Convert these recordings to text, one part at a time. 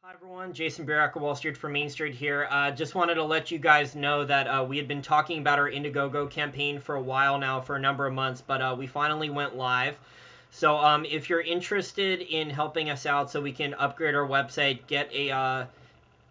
Hi everyone, Jason Barak of Wall Street for Main Street here. Just wanted to let you guys know that we had been talking about our Indiegogo campaign for a while now, for a number of months, but we finally went live. So if you're interested in helping us out so we can upgrade our website, get a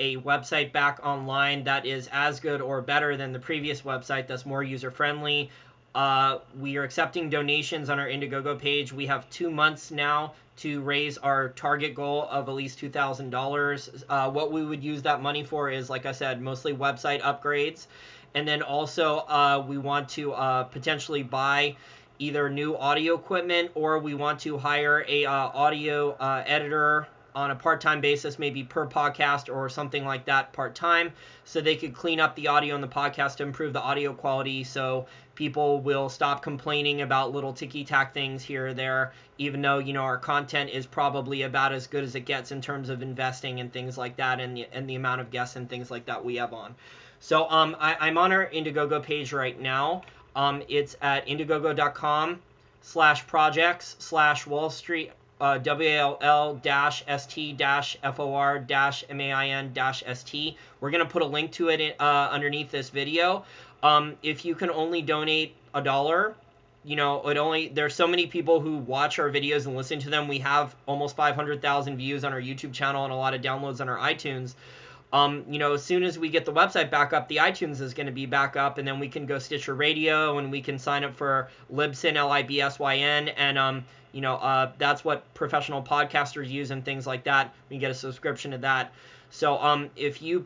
website back online that is as good or better than the previous website that's more user friendly. We are accepting donations on our Indiegogo page. We have 2 months now to raise our target goal of at least $2,000. What we would use that money for is, like I said, mostly website upgrades. And then also we want to potentially buy either new audio equipment, or we want to hire a audio editor on a part-time basis, maybe per podcast or something like that part-time, so they could clean up the audio in the podcast to improve the audio quality, so people will stop complaining about little ticky-tack things here or there, even though, our content is probably about as good as it gets in terms of investing and things like that, and the amount of guests and things like that we have on. So I'm on our Indiegogo page right now. It's at indiegogo.com/projects/Wall Street WALL-ST-FOR-MAIN-ST. We're going to put a link to it underneath this video. If you can only donate $1, there's so many people who watch our videos and listen to them. We have almost 500,000 views on our YouTube channel and a lot of downloads on our iTunes. As soon as we get the website back up, the iTunes is going to be back up, and then we can go Stitcher Radio, and we can sign up for Libsyn, Libsyn, and that's what professional podcasters use and things like that. We get a subscription to that. So if you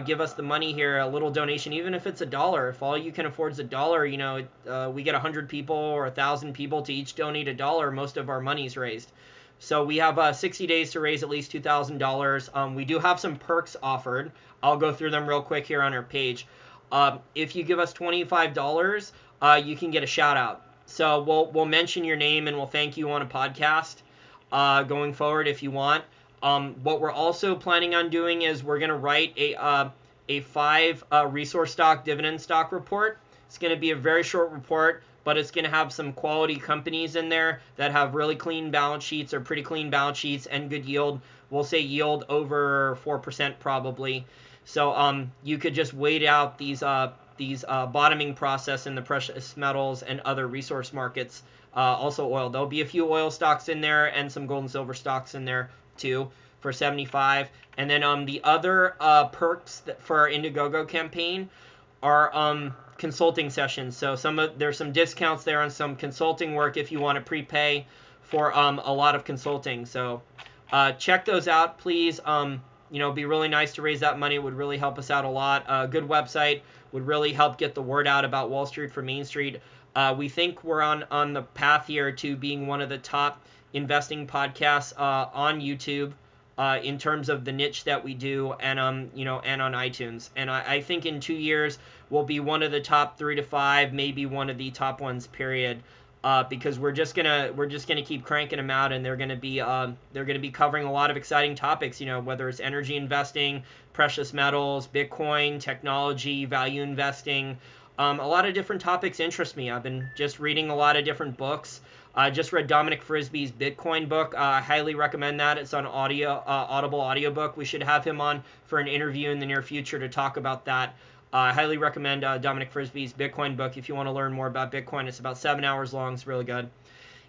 give us the money here, a little donation, even if it's $1, if all you can afford is $1, we get 100 people or 1,000 people to each donate $1, most of our money's raised. So we have 60 days to raise at least $2,000. We do have some perks offered. I'll go through them real quick here on our page. If you give us $25, you can get a shout out. So we'll mention your name and we'll thank you on a podcast going forward if you want. What we're also planning on doing is we're going to write a 5 resource stock dividend stock report. It's going to be a very short report, but it's going to have some quality companies in there that have really clean balance sheets or pretty clean balance sheets and good yield. We'll say yield over 4% probably. So you could just wait out these bottoming process in the precious metals and other resource markets, also oil. There'll be a few oil stocks in there and some gold and silver stocks in there too for 75. And then the other perks for our Indiegogo campaign are consulting sessions. So there's some discounts there on some consulting work if you want to prepay for a lot of consulting. So check those out, please. It'd be really nice to raise that money. It would really help us out a lot. A good website would really help get the word out about Wall Street for Main Street. We think we're on the path here to being one of the top investing podcasts on YouTube in terms of the niche that we do, and and on iTunes. And I think in 2 years we'll be one of the top 3 to 5, maybe one of the top ones, period. Because we're just gonna keep cranking them out, and they're gonna be covering a lot of exciting topics. Whether it's energy investing, precious metals, Bitcoin, technology, value investing. A lot of different topics interest me. I've been just reading a lot of different books. I just read Dominic Frisby's Bitcoin book. I highly recommend that. It's on Audible audiobook. We should have him on for an interview in the near future to talk about that. I highly recommend Dominic Frisby's Bitcoin book if you want to learn more about Bitcoin. It's about 7 hours long. It's really good.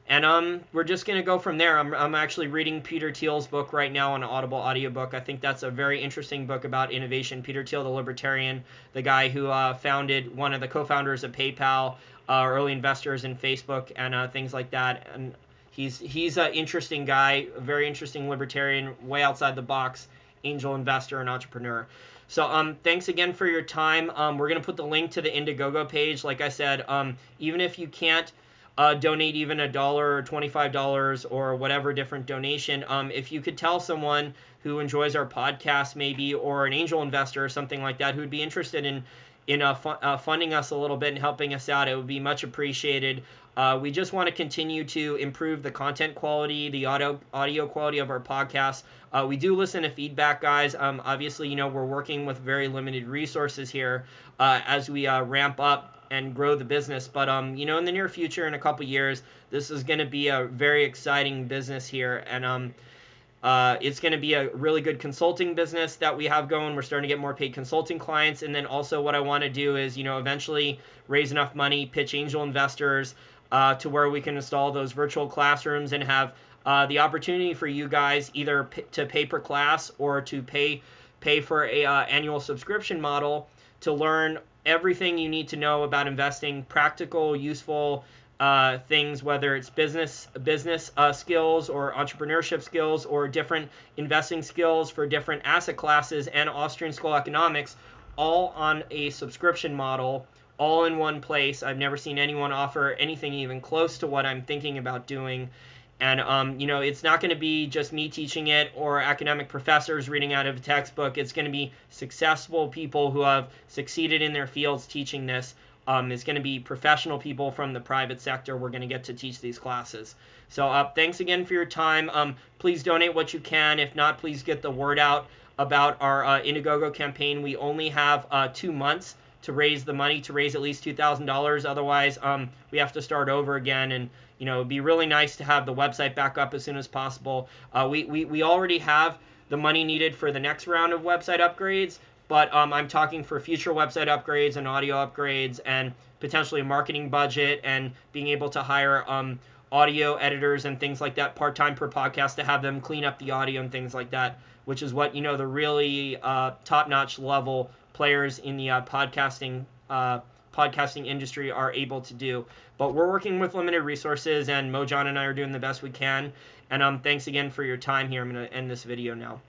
And we're just going to go from there. I'm actually reading Peter Thiel's book right now on an Audible audiobook. I think that's a very interesting book about innovation. Peter Thiel, the libertarian, the guy who founded, one of the co-founders of PayPal, early investors in Facebook and things like that. And he's an interesting guy, a very interesting libertarian, way outside the box, angel investor and entrepreneur. So thanks again for your time. We're going to put the link to the Indiegogo page. Like I said, even if you can't donate even $1 or $25 or whatever different donation, if you could tell someone who enjoys our podcast maybe, or an angel investor or something like that who would be interested in funding us a little bit and helping us out, it would be much appreciated. We just want to continue to improve the content quality, the audio quality of our podcast. We do listen to feedback, guys. Obviously, we're working with very limited resources here as we ramp up and grow the business. But, in the near future, in a couple years, this is going to be a very exciting business here. And It's going to be a really good consulting business that we have going. We're starting to get more paid consulting clients. And then also what I want to do is, eventually raise enough money, pitch angel investors to where we can install those virtual classrooms and have the opportunity for you guys either to pay per class or to pay for a annual subscription model to learn everything you need to know about investing, practical, useful things, whether it's business skills or entrepreneurship skills or different investing skills for different asset classes and Austrian School Economics, all on a subscription model, all in one place. I've never seen anyone offer anything even close to what I'm thinking about doing. And, it's not going to be just me teaching it or academic professors reading out of a textbook. It's going to be successful people who have succeeded in their fields teaching this. It's going to be professional people from the private sector. We're going to get to teach these classes. So thanks again for your time. Please donate what you can. If not, please get the word out about our Indiegogo campaign. We only have 2 months to raise the money, to raise at least $2,000. Otherwise, we have to start over again. And it'd be really nice to have the website back up as soon as possible. We already have the money needed for the next round of website upgrades, but I'm talking for future website upgrades and audio upgrades and potentially a marketing budget and being able to hire audio editors and things like that part-time per podcast to have them clean up the audio and things like that, which is what, the really top-notch level players in the podcasting industry are able to do. But we're working with limited resources, and Mojan and I are doing the best we can. And thanks again for your time here. I'm going to end this video now.